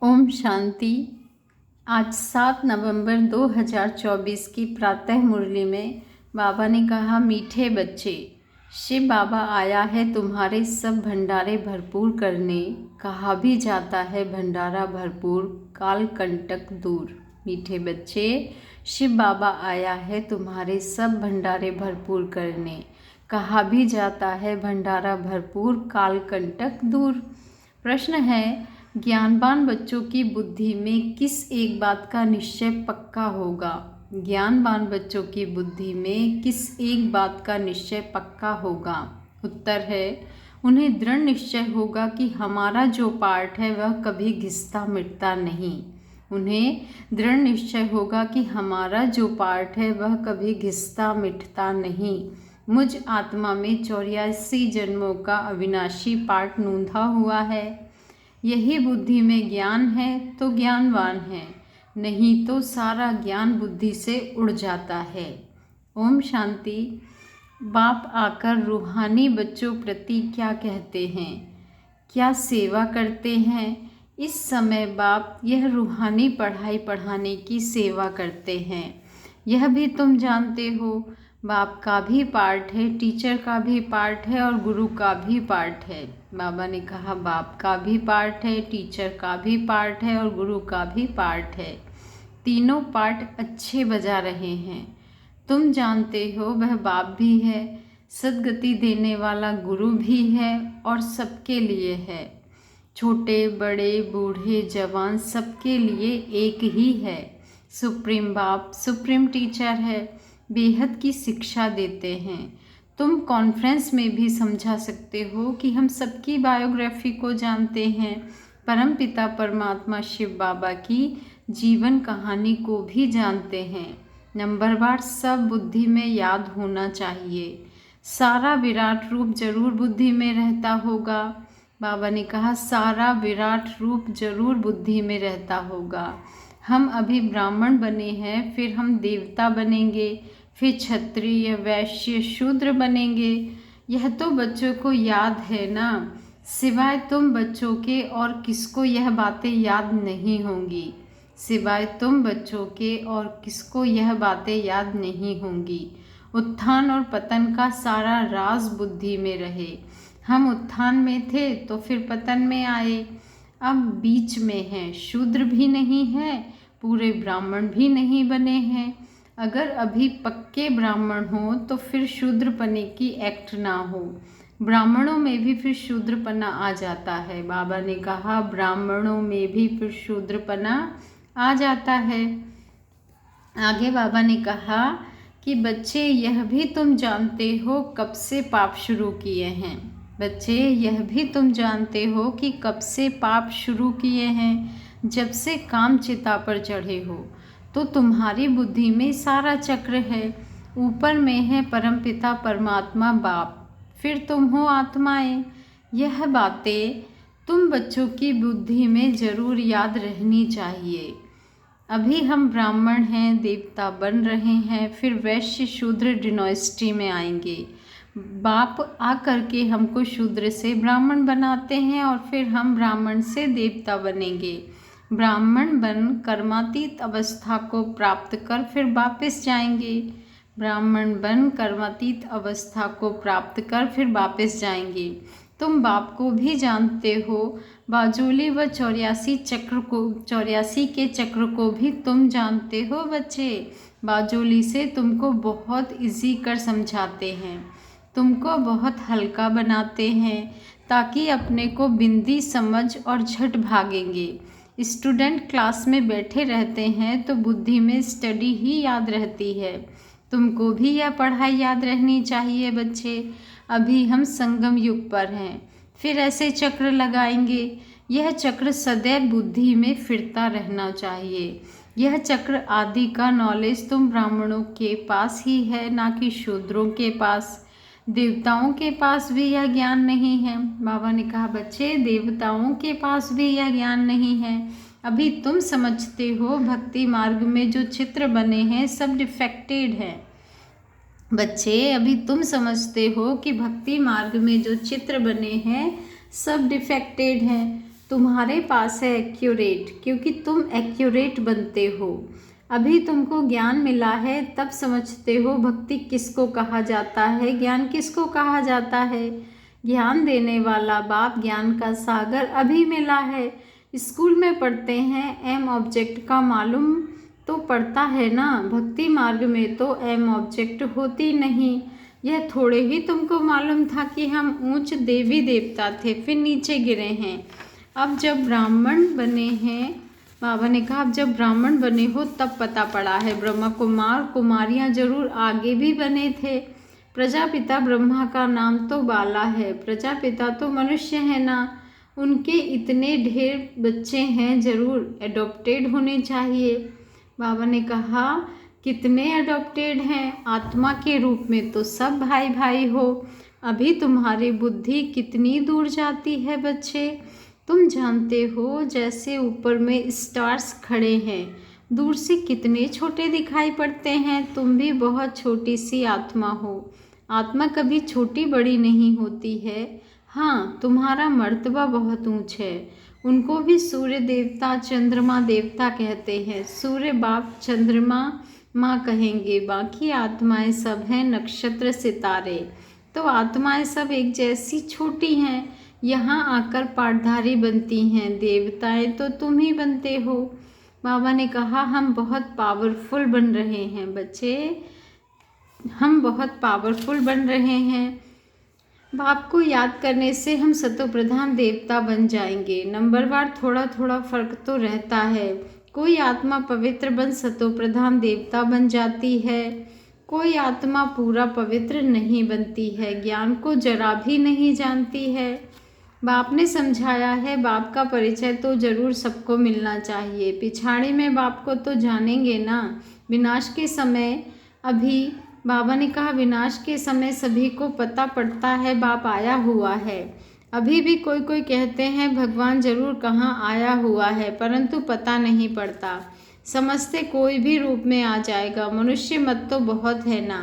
ओम शांति। आज 7 नवंबर 2024 की प्रातः मुरली में बाबा ने कहा, मीठे बच्चे, शिव बाबा आया है तुम्हारे सब भंडारे भरपूर करने। कहा भी जाता है भंडारा भरपूर, काल कंटक दूर। मीठे बच्चे, शिव बाबा आया है तुम्हारे सब भंडारे भरपूर करने। कहा भी जाता है भंडारा भरपूर, काल कंटक दूर। प्रश्न है, ज्ञानवान बच्चों की बुद्धि में किस एक बात का निश्चय पक्का होगा? ज्ञानवान बच्चों की बुद्धि में किस एक बात का निश्चय पक्का होगा? उत्तर है, उन्हें दृढ़ निश्चय होगा कि हमारा जो पार्ट है वह कभी घिसता मिटता नहीं। उन्हें दृढ़ निश्चय होगा कि हमारा जो पार्ट है वह कभी घिसता मिटता नहीं। मुझ आत्मा में 84 जन्मों का अविनाशी पार्ट नूंधा हुआ है। यही बुद्धि में ज्ञान है तो ज्ञानवान है, नहीं तो सारा ज्ञान बुद्धि से उड़ जाता है। ओम शांति। बाप आकर रूहानी बच्चों प्रति क्या कहते हैं, क्या सेवा करते हैं? इस समय बाप यह रूहानी पढ़ाई पढ़ाने की सेवा करते हैं। यह भी तुम जानते हो, बाप का भी पार्ट है, टीचर का भी पार्ट है और गुरु का भी पार्ट है। बाबा ने कहा, बाप का भी पार्ट है, टीचर का भी पार्ट है और गुरु का भी पार्ट है। तीनों पार्ट अच्छे बजा रहे हैं। तुम जानते हो वह बाप भी है, सद्गति देने वाला गुरु भी है और सबके लिए है। छोटे बड़े बूढ़े जवान सबके लिए एक ही है। सुप्रीम बाप सुप्रीम टीचर है, बेहद की शिक्षा देते हैं। तुम कॉन्फ्रेंस में भी समझा सकते हो कि हम सबकी बायोग्राफी को जानते हैं। परम पिता परमात्मा शिव बाबा की जीवन कहानी को भी जानते हैं। नंबरवार सब बुद्धि में याद होना चाहिए। सारा विराट रूप जरूर बुद्धि में रहता होगा। बाबा ने कहा, सारा विराट रूप जरूर बुद्धि में रहता होगा। हम अभी ब्राह्मण बने हैं, फिर हम देवता बनेंगे, फिर क्षत्रिय वैश्य शूद्र बनेंगे। यह तो बच्चों को याद है ना, सिवाय तुम बच्चों के और किसको यह बातें याद नहीं होंगी। सिवाय तुम बच्चों के और किसको यह बातें याद नहीं होंगी। उत्थान और पतन का सारा राज बुद्धि में रहे। हम उत्थान में थे तो फिर पतन में आए, अब बीच में हैं, शूद्र भी नहीं है, पूरे ब्राह्मण भी नहीं बने हैं। अगर अभी पक्के ब्राह्मण हो तो फिर शूद्रपने की एक्ट ना हो। ब्राह्मणों में भी फिर शूद्रपना आ जाता है। बाबा ने कहा, ब्राह्मणों में भी फिर शूद्रपना आ जाता है। आगे बाबा ने कहा कि बच्चे, यह भी तुम जानते हो कब से पाप शुरू किए हैं। बच्चे, यह भी तुम जानते हो कि कब से पाप शुरू किए हैं। जब से काम चिता पर चढ़े हो तो तुम्हारी बुद्धि में सारा चक्र है। ऊपर में है परमपिता परमात्मा बाप, फिर तुम हो आत्माएं। यह बातें तुम बच्चों की बुद्धि में जरूर याद रहनी चाहिए। अभी हम ब्राह्मण हैं, देवता बन रहे हैं, फिर वैश्य शूद्र डिनोस्टी में आएंगे। बाप आकर के हमको शूद्र से ब्राह्मण बनाते हैं और फिर हम ब्राह्मण से देवता बनेंगे। ब्राह्मण बन कर्मातीत अवस्था को प्राप्त कर फिर वापस जाएंगे। ब्राह्मण बन कर्मातीत अवस्था को प्राप्त कर फिर वापस जाएंगे। तुम बाप को भी जानते हो, बाजोली व 84 के चक्र को भी तुम जानते हो। बच्चे, बाजोली से तुमको बहुत इजी कर समझाते हैं, तुमको बहुत हल्का बनाते हैं ताकि अपने को बिंदी समझ और झट भागेंगे। स्टूडेंट क्लास में बैठे रहते हैं तो बुद्धि में स्टडी ही याद रहती है। तुमको भी यह पढ़ाई याद रहनी चाहिए। बच्चे, अभी हम संगम युग पर हैं, फिर ऐसे चक्र लगाएंगे। यह चक्र सदैव बुद्धि में फिरता रहना चाहिए। यह चक्र आदि का नॉलेज तुम ब्राह्मणों के पास ही है, ना कि शूद्रों के पास। देवताओं के पास भी यह ज्ञान नहीं है। बाबा ने कहा, बच्चे, देवताओं के पास भी यह ज्ञान नहीं है। अभी तुम समझते हो भक्ति मार्ग में जो चित्र बने हैं सब डिफेक्टेड है। बच्चे, अभी तुम समझते हो कि भक्ति मार्ग में जो चित्र बने हैं सब डिफेक्टेड हैं। तुम्हारे पास है एक्यूरेट, क्योंकि तुम एक्यूरेट बनते हो। अभी तुमको ज्ञान मिला है, तब समझते हो भक्ति किसको कहा जाता है, ज्ञान किसको कहा जाता है। ज्ञान देने वाला बाप ज्ञान का सागर अभी मिला है। स्कूल में पढ़ते हैं एम ऑब्जेक्ट का मालूम तो पड़ता है ना, भक्ति मार्ग में तो एम ऑब्जेक्ट होती नहीं। यह थोड़े ही तुमको मालूम था कि हम ऊंच देवी देवता थे, फिर नीचे गिरे हैं। अब जब ब्राह्मण बने हैं, बाबा ने कहा अब जब ब्राह्मण बने हो तब पता पड़ा है, ब्रह्मा कुमार कुमारियाँ जरूर आगे भी बने थे। प्रजापिता ब्रह्मा का नाम तो बाला है, प्रजापिता तो मनुष्य है ना, उनके इतने ढेर बच्चे हैं, जरूर एडॉप्टेड होने चाहिए। बाबा ने कहा कितने अडॉप्टेड हैं, आत्मा के रूप में तो सब भाई भाई हो। अभी तुम्हारी बुद्धि कितनी दूर जाती है बच्चे, तुम जानते हो जैसे ऊपर में स्टार्स खड़े हैं, दूर से कितने छोटे दिखाई पड़ते हैं। तुम भी बहुत छोटी सी आत्मा हो, आत्मा कभी छोटी बड़ी नहीं होती है। हाँ, तुम्हारा मर्तबा बहुत ऊंच है। उनको भी सूर्य देवता चंद्रमा देवता कहते हैं, सूर्य बाप चंद्रमा माँ कहेंगे, बाकी आत्माएं सब हैं नक्षत्र सितारे। तो आत्माएं सब एक जैसी छोटी हैं, यहाँ आकर पाठधारी बनती हैं, देवताएं तो तुम ही बनते हो। बाबा ने कहा हम बहुत पावरफुल बन रहे हैं बच्चे, हम बहुत पावरफुल बन रहे हैं। बाप को याद करने से हम सतो प्रधान देवता बन जाएंगे। नंबरवार थोड़ा थोड़ा फर्क तो रहता है, कोई आत्मा पवित्र बन सतो प्रधान देवता बन जाती है, कोई आत्मा पूरा पवित्र नहीं बनती है, ज्ञान को जरा भी नहीं जानती है। बाप ने समझाया है बाप का परिचय तो जरूर सबको मिलना चाहिए, पिछाड़ी में बाप को तो जानेंगे ना। विनाश के समय अभी बाबा ने कहा विनाश के समय सभी को पता पड़ता है बाप आया हुआ है। अभी भी कोई कोई कहते हैं भगवान जरूर कहाँ आया हुआ है, परंतु पता नहीं पड़ता, समझते कोई भी रूप में आ जाएगा। मनुष्य मत तो बहुत है ना,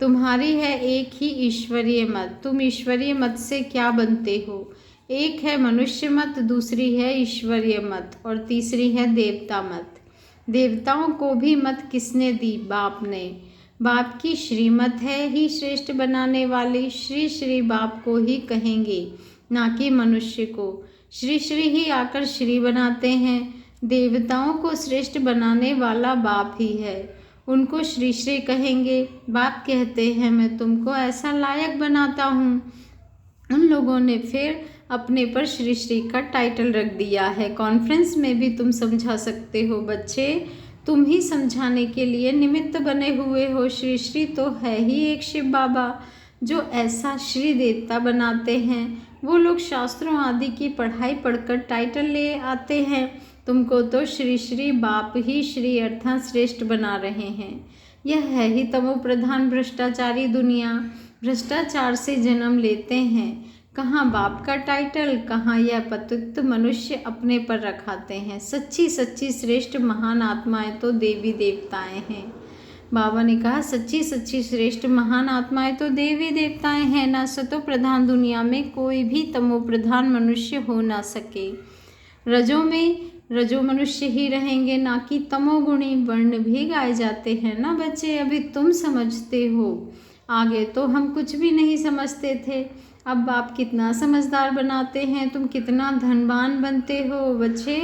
तुम्हारी है एक ही ईश्वरीय मत। तुम ईश्वरीय मत से क्या बनते हो, एक है मनुष्य मत, दूसरी है ईश्वरीय मत और तीसरी है देवता मत। देवताओं को भी मत किसने दी, बाप ने। बाप की श्रीमत है ही श्रेष्ठ बनाने वाली, श्री श्री बाप को ही कहेंगे ना कि मनुष्य को। श्री श्री ही आकर श्री बनाते हैं, देवताओं को श्रेष्ठ बनाने वाला बाप ही है, उनको श्री श्री कहेंगे। बाप कहते हैं मैं तुमको ऐसा लायक बनाता हूँ। उन लोगों ने फिर अपने पर श्री श्री का टाइटल रख दिया है। कॉन्फ्रेंस में भी तुम समझा सकते हो बच्चे, तुम ही समझाने के लिए निमित्त बने हुए हो। श्री श्री तो है ही एक शिव बाबा जो ऐसा श्री देवता बनाते हैं। वो लोग शास्त्रों आदि की पढ़ाई पढ़कर टाइटल ले आते हैं, तुमको तो श्री श्री बाप ही श्री अर्थात श्रेष्ठ बना रहे हैं। यह है ही तमो प्रधान भ्रष्टाचारी दुनिया, भ्रष्टाचार से जन्म लेते हैं। कहाँ बाप का टाइटल, कहाँ यह पतित मनुष्य अपने पर रखाते हैं। सच्ची सच्ची श्रेष्ठ महान आत्माएं तो देवी देवताएं हैं। बाबा ने कहा सच्ची सच्ची श्रेष्ठ महान आत्माएं तो देवी देवताएं हैं ना, सतो प्रधान दुनिया में कोई भी तमो प्रधान मनुष्य हो ना सके। रजों में रजो मनुष्य ही रहेंगे, ना कि तमोगुणी। वर्ण भी गाए जाते हैं ना बच्चे, अभी तुम समझते हो, आगे तो हम कुछ भी नहीं समझते थे। अब बाप कितना समझदार बनाते हैं, तुम कितना धनवान बनते हो बच्चे,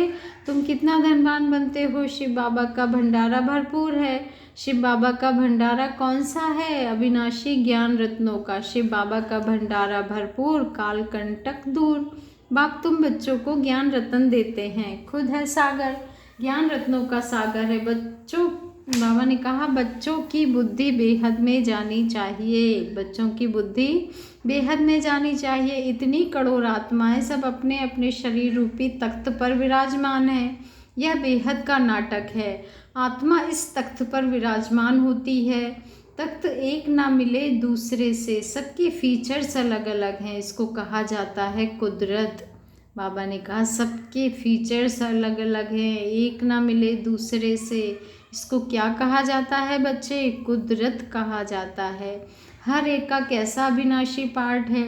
तुम कितना धनवान बनते हो। शिव बाबा का भंडारा भरपूर है। शिव बाबा का भंडारा कौन सा है, अविनाशी ज्ञान रत्नों का। शिव बाबा का भंडारा भरपूर, काल कंटक दूर। बाप तुम बच्चों को ज्ञान रत्न देते हैं, खुद है सागर, ज्ञान रत्नों का सागर है बच्चों। बाबा ने कहा बच्चों की बुद्धि बेहद में जानी चाहिए, बच्चों की बुद्धि बेहद में जानी चाहिए। इतनी करोड़ आत्माएं सब अपने अपने शरीर रूपी तख्त पर विराजमान है। यह बेहद का नाटक है। आत्मा इस तख्त पर विराजमान होती है, तख्त एक ना मिले दूसरे से, सबके फीचर्स अलग अलग हैं, इसको कहा जाता है कुदरत। बाबा ने कहा सबके फीचर्स अलग अलग हैं, एक ना मिले दूसरे से, इसको क्या कहा जाता है बच्चे, कुदरत कहा जाता है। हर एक का कैसा अविनाशी पार्ट है,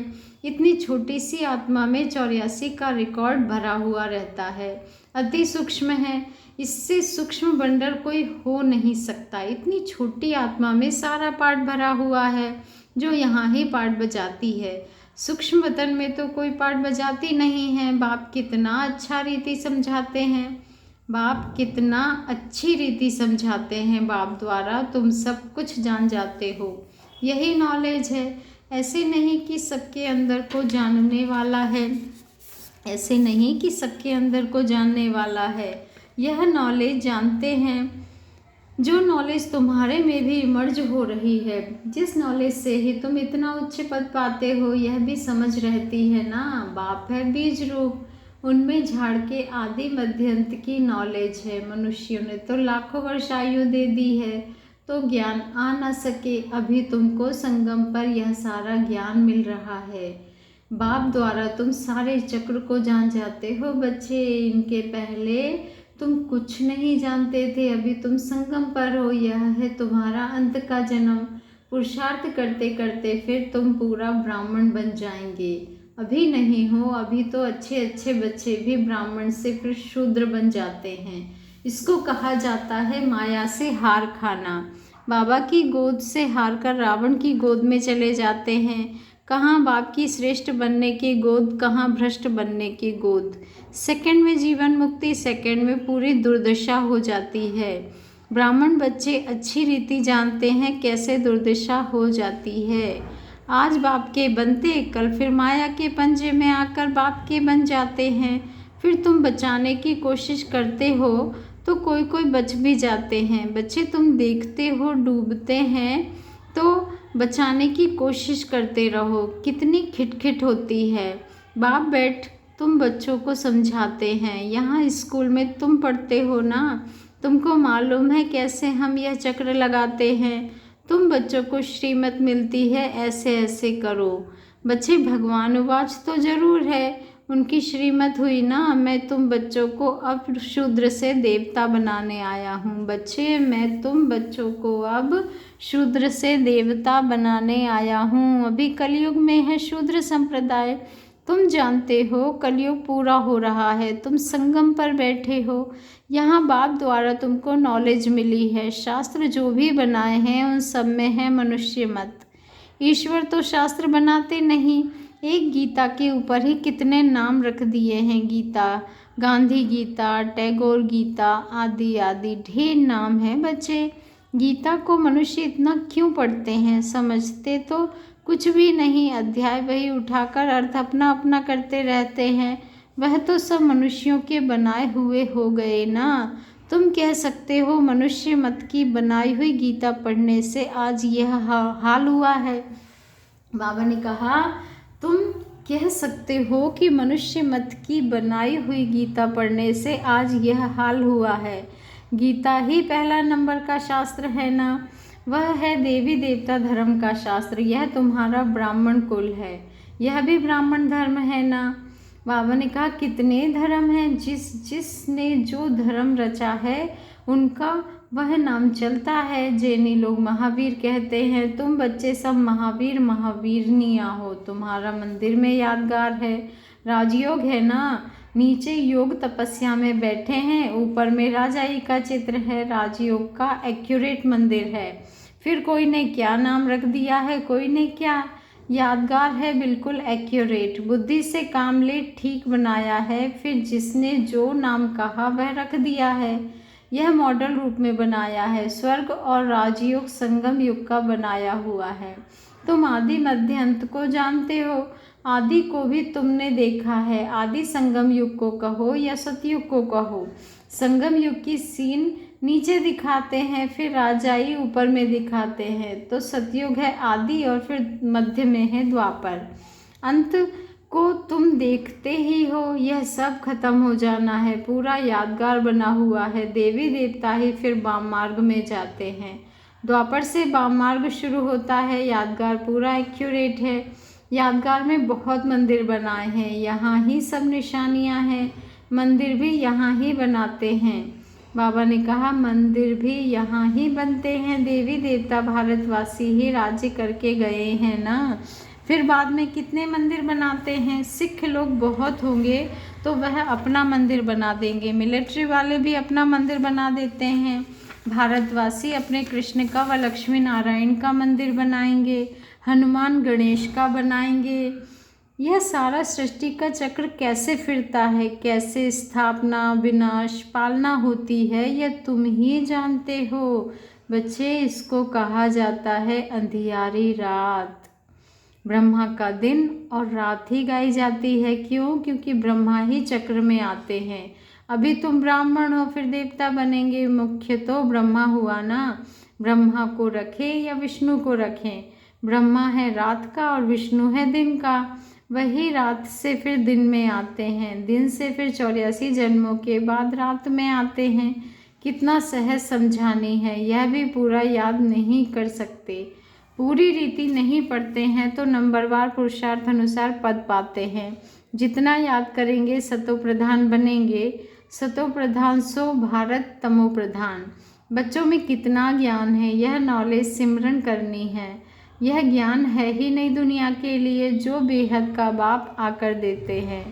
इतनी छोटी सी आत्मा में 84 का रिकॉर्ड भरा हुआ रहता है। अति सूक्ष्म है, इससे सूक्ष्म बंडर कोई हो नहीं सकता। इतनी छोटी आत्मा में सारा पाठ भरा हुआ है जो यहाँ ही पाठ बजाती है। सूक्ष्म वतन में तो कोई पाठ बजाती नहीं है। बाप कितना अच्छा रीति समझाते हैं, बाप कितना अच्छी रीति समझाते हैं। बाप द्वारा तुम सब कुछ जान जाते हो, यही नॉलेज है। ऐसे नहीं कि सबके अंदर को जानने वाला है, ऐसे नहीं कि सबके अंदर को जानने वाला है। यह नॉलेज जानते हैं जो नॉलेज तुम्हारे में भी इमर्ज हो रही है, जिस नॉलेज से ही तुम इतना उच्च पद पाते हो, यह भी समझ रहती है ना। बाप है बीज रूप, उनमें झाड़ के आदि मध्यंत की नॉलेज है। मनुष्यों ने तो लाखों वर्ष आयु दे दी है तो ज्ञान आ न सके। अभी तुमको संगम पर यह सारा ज्ञान मिल रहा है। बाप द्वारा तुम सारे चक्र को जान जाते हो बच्चे। इनके पहले तुम कुछ नहीं जानते थे, अभी तुम संगम पर हो। यह है तुम्हारा अंत का जन्म। पुरुषार्थ करते करते फिर तुम पूरा ब्राह्मण बन जाएंगे। अभी नहीं हो, अभी तो अच्छे अच्छे बच्चे भी ब्राह्मण से फिर शूद्र बन जाते हैं। इसको कहा जाता है माया से हार खाना। बाबा की गोद से हार कर रावण की गोद में चले जाते हैं। कहाँ बाप की श्रेष्ठ बनने की गोद, कहाँ भ्रष्ट बनने की गोद। सेकंड में जीवन मुक्ति, सेकंड में पूरी दुर्दशा हो जाती है। ब्राह्मण बच्चे अच्छी रीति जानते हैं कैसे दुर्दशा हो जाती है। आज बाप के बनते, कल फिर माया के पंजे में आकर बाप के बन जाते हैं। फिर तुम बचाने की कोशिश करते हो तो कोई कोई बच भी जाते हैं। बच्चे तुम देखते हो डूबते हैं तो बचाने की कोशिश करते रहो। कितनी खिटखिट होती है। बाप बैठ तुम बच्चों को समझाते हैं। यहाँ स्कूल में तुम पढ़ते हो ना, तुमको मालूम है कैसे हम यह चक्र लगाते हैं। तुम बच्चों को श्रीमत मिलती है, ऐसे ऐसे करो। बच्चे भगवान उवाच तो ज़रूर है, उनकी श्रीमत हुई ना। मैं तुम बच्चों को अब शूद्र से देवता बनाने आया हूँ। बच्चे मैं तुम बच्चों को अब शूद्र से देवता बनाने आया हूँ। अभी कलयुग में है शूद्र संप्रदाय, तुम जानते हो कलयुग पूरा हो रहा है। तुम संगम पर बैठे हो, यहाँ बाप द्वारा तुमको नॉलेज मिली है। शास्त्र जो भी बनाए हैं उन सब में है मनुष्य मत। ईश्वर तो शास्त्र बनाते नहीं। एक गीता के ऊपर ही कितने नाम रख दिए हैं। गीता, गांधी गीता, टैगोर गीता, आदि आदि ढेर नाम है बच्चे। गीता को मनुष्य इतना क्यों पढ़ते हैं, समझते तो कुछ भी नहीं। अध्याय वही उठाकर अर्थ अपना अपना करते रहते हैं। वह तो सब मनुष्यों के बनाए हुए हो गए ना। तुम कह सकते हो मनुष्य मत की बनाई हुई गीता पढ़ने से आज यह हाल हुआ है। बाबा ने कहा तुम कह सकते हो कि मनुष्य मत की बनाई हुई गीता पढ़ने से आज यह हाल हुआ है। गीता ही पहला नंबर का शास्त्र है ना। वह है देवी देवता धर्म का शास्त्र। यह तुम्हारा ब्राह्मण कुल है, यह भी ब्राह्मण धर्म है ना। बाबा ने कहा कितने धर्म हैं, जिसने जो धर्म रचा है उनका वह नाम चलता है। जैनी लोग महावीर कहते हैं। तुम बच्चे सब महावीर महावीरनियाँ हो। तुम्हारा मंदिर में यादगार है, राजयोग है ना। नीचे योग तपस्या में बैठे हैं, ऊपर में राजाई का चित्र है। राजयोग का एक्यूरेट मंदिर है। फिर कोई ने क्या नाम रख दिया है, कोई ने क्या। यादगार है, बिल्कुल एक्यूरेट। बुद्धि से काम ले ठीक बनाया है। फिर जिसने जो नाम कहा वह रख दिया है। यह मॉडल रूप में बनाया है। स्वर्ग और राजयोग संगम युग का बनाया हुआ है। तुम आदि मध्य अंत को जानते हो। आदि को भी तुमने देखा है। आदि संगम युग को कहो या सतयुग को कहो। संगम युग की सीन नीचे दिखाते हैं, फिर राजाई ऊपर में दिखाते हैं। तो सतयुग है आदि और फिर मध्य में है द्वापर। अंत को तुम देखते ही हो। यह सब खत्म हो जाना है, पूरा यादगार बना हुआ है। देवी देवता ही फिर वाम मार्ग में जाते हैं। द्वापर से वाम मार्ग शुरू होता है। यादगार पूरा एक्यूरेट है। यादगार में बहुत मंदिर बनाए हैं, यहाँ ही सब निशानियाँ हैं। मंदिर भी यहाँ ही बनाते हैं। बाबा ने कहा मंदिर भी यहाँ ही बनते हैं। देवी देवता भारतवासी ही राज्य करके गए हैं ना। फिर बाद में कितने मंदिर बनाते हैं, सिख लोग बहुत होंगे तो वह अपना मंदिर बना देंगे, मिलिट्री वाले भी अपना मंदिर बना देते हैं, भारतवासी अपने कृष्ण का व लक्ष्मी नारायण का मंदिर बनाएंगे, हनुमान गणेश का बनाएंगे। यह सारा सृष्टि का चक्र कैसे फिरता है, कैसे स्थापना विनाश पालना होती है, यह तुम ही जानते हो बच्चे। इसको कहा जाता है अंधियारी रात। ब्रह्मा का दिन और रात ही गाई जाती है, क्यों? क्योंकि ब्रह्मा ही चक्र में आते हैं। अभी तुम ब्राह्मण हो फिर देवता बनेंगे, मुख्य तो ब्रह्मा हुआ ना। ब्रह्मा को रखें या विष्णु को रखें, ब्रह्मा है रात का और विष्णु है दिन का। वही रात से फिर दिन में आते हैं, दिन से फिर 84 जन्मों के बाद रात में आते हैं। कितना सहज समझानी है, यह भी पूरा याद नहीं कर सकते। पूरी रीति नहीं पढ़ते हैं तो नंबरवार पुरुषार्थ अनुसार पद पाते हैं। जितना याद करेंगे सतो प्रधान बनेंगे। सतो प्रधान सो भारत तमो प्रधान। बच्चों में कितना ज्ञान है, यह नॉलेज सिमरन करनी है। यह ज्ञान है ही नई दुनिया के लिए जो बेहद का बाप आकर देते हैं।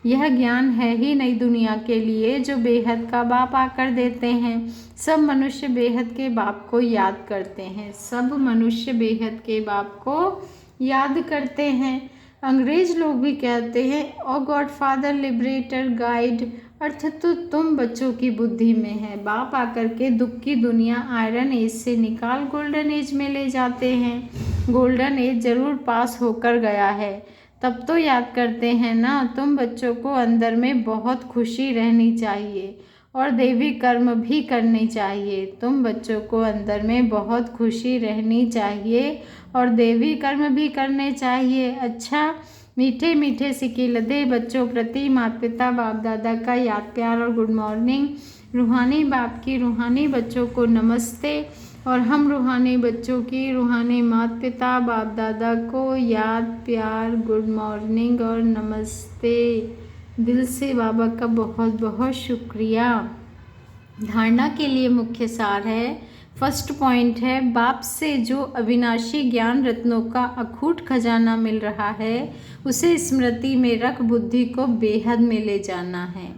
यह ज्ञान है ही नई दुनिया के लिए जो बेहद का बाप आकर देते हैं। सब मनुष्य बेहद के बाप को याद करते हैं, सब मनुष्य बेहद के बाप को याद करते हैं। अंग्रेज लोग भी कहते हैं ओ गॉड फादर लिबरेटर गाइड, अर्थ तो तुम बच्चों की बुद्धि में है। बाप आकर के दुख की दुनिया आयरन एज से निकाल गोल्डन एज में ले जाते हैं। गोल्डन एज जरूर पास होकर गया है, तब तो याद करते हैं ना। तुम बच्चों को अंदर में बहुत खुशी रहनी चाहिए और देवी कर्म भी करनी चाहिए। तुम बच्चों को अंदर में बहुत खुशी रहनी चाहिए और देवी कर्म भी करने चाहिए। अच्छा, मीठे मीठे सिक्के लदे बच्चों प्रति माता पिता बाप दादा का याद प्यार और गुड मॉर्निंग। रूहानी बाप की रूहानी बच्चों को नमस्ते और हम रूहानी बच्चों की रूहानी माता पिता बाप दादा को याद प्यार गुड मॉर्निंग और नमस्ते। दिल से बाबा का बहुत बहुत शुक्रिया। धारणा के लिए मुख्य सार है, फर्स्ट पॉइंट है, बाप से जो अविनाशी ज्ञान रत्नों का अखूट खजाना मिल रहा है उसे स्मृति में रख बुद्धि को बेहद में ले जाना है।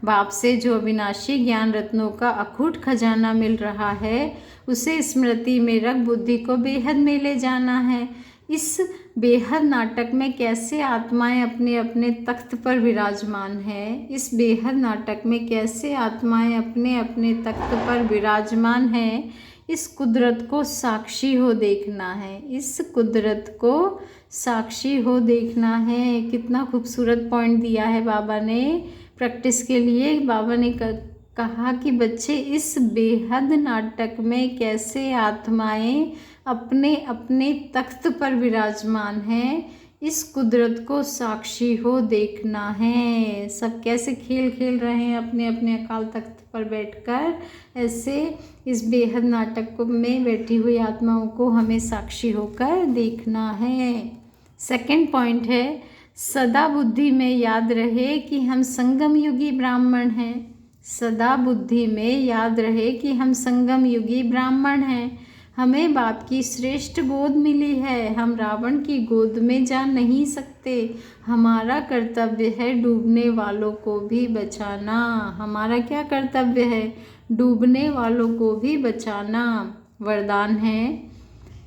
बाप से जो अविनाशी ज्ञान रत्नों का अखूट खजाना मिल रहा है उसे स्मृति में रख बुद्धि को बेहद में ले जाना है। इस बेहद नाटक में कैसे आत्माएं अपने अपने तख्त पर विराजमान है, इस बेहद नाटक में कैसे आत्माएं अपने अपने तख्त पर विराजमान है, इस कुदरत को साक्षी हो देखना है, इस कुदरत को साक्षी हो देखना है। कितना खूबसूरत पॉइंट दिया है बाबा ने प्रैक्टिस के लिए। बाबा ने कहा कि बच्चे इस बेहद नाटक में कैसे आत्माएं अपने अपने तख्त पर विराजमान हैं, इस कुदरत को साक्षी हो देखना है। सब कैसे खेल खेल रहे हैं अपने अपने अकाल तख्त पर बैठकर, ऐसे इस बेहद नाटक में बैठी हुई आत्माओं को हमें साक्षी होकर देखना है। सेकंड पॉइंट है, सदा बुद्धि में याद रहे कि हम संगम युगी ब्राह्मण हैं। सदा बुद्धि में याद रहे कि हम संगम युगी ब्राह्मण हैं। हमें बाप की श्रेष्ठ गोद मिली है, हम रावण की गोद में जा नहीं सकते। हमारा कर्तव्य है डूबने वालों को भी बचाना। हमारा क्या कर्तव्य है? डूबने वालों को भी बचाना। वरदान है,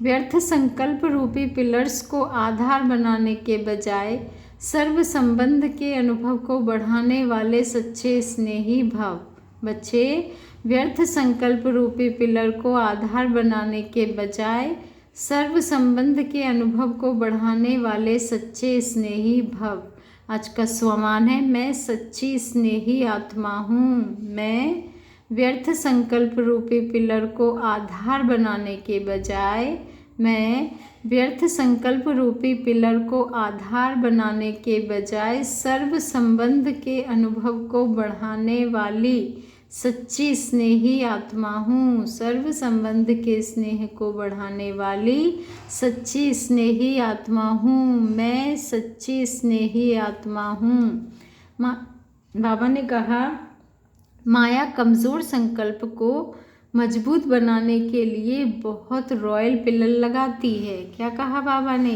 व्यर्थ संकल्प रूपी पिलर्स को आधार बनाने के बजाय सर्व संबंध के अनुभव को बढ़ाने वाले सच्चे स्नेही भव। बच्चे, व्यर्थ संकल्प रूपी पिलर को आधार बनाने के बजाय सर्व संबंध के अनुभव को बढ़ाने वाले सच्चे स्नेही भव। आज का स्वमान है, मैं सच्ची स्नेही आत्मा हूँ। मैं व्यर्थ संकल्प रूपी पिलर को आधार बनाने के बजाय मैं व्यर्थ संकल्प रूपी पिलर को आधार बनाने के बजाय सर्व संबंध के अनुभव को बढ़ाने वाली सच्ची स्नेही आत्मा हूँ। सर्व संबंध के स्नेह को बढ़ाने वाली सच्ची स्नेही आत्मा हूँ। मैं सच्ची स्नेही आत्मा हूँ। बाबा ने कहा, माया कमज़ोर संकल्प को मजबूत बनाने के लिए बहुत रॉयल पिलर लगाती है। क्या कहा बाबा ने?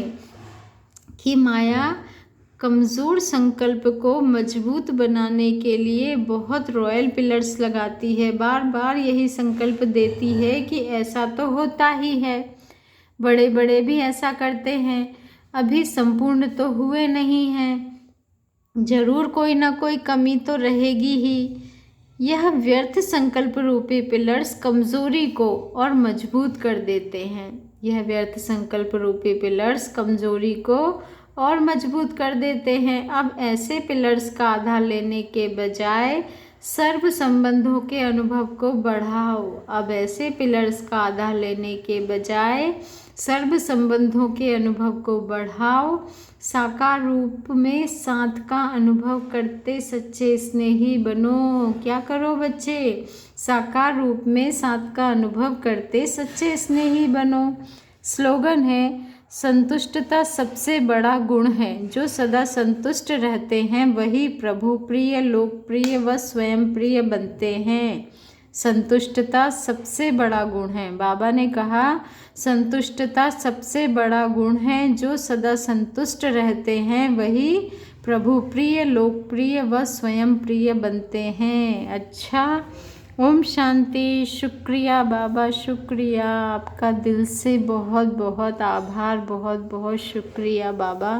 कि माया कमज़ोर संकल्प को मजबूत बनाने के लिए बहुत रॉयल पिलर्स लगाती है। बार बार यही संकल्प देती है कि ऐसा तो होता ही है, बड़े बड़े भी ऐसा करते हैं, अभी संपूर्ण तो हुए नहीं हैं, जरूर कोई ना कोई कमी तो रहेगी ही। यह व्यर्थ संकल्प रूपी पिलर्स कमजोरी को और मजबूत कर देते हैं। यह व्यर्थ संकल्प रूपी पिलर्स कमजोरी को और मजबूत कर देते हैं। अब ऐसे पिलर्स का आधार लेने के बजाय सर्व संबंधों के अनुभव को बढ़ाओ। अब ऐसे पिलर्स का आधार लेने के बजाय सर्व संबंधों के अनुभव को बढ़ाओ। साकार रूप में साथ का अनुभव करते सच्चे स्नेही बनो। क्या करो बच्चे? साकार रूप में साथ का अनुभव करते सच्चे स्नेही बनो। स्लोगन है, संतुष्टता सबसे बड़ा गुण है। जो सदा संतुष्ट रहते हैं वही प्रभु प्रिय, लोकप्रिय व स्वयं प्रिय बनते हैं। संतुष्टता सबसे बड़ा गुण है। बाबा ने कहा संतुष्टता सबसे बड़ा गुण है। जो सदा संतुष्ट रहते हैं वही प्रभु प्रिय, लोकप्रिय व स्वयं प्रिय बनते हैं। अच्छा, ओम शांति। शुक्रिया बाबा, शुक्रिया आपका, दिल से बहुत बहुत आभार, बहुत बहुत शुक्रिया बाबा।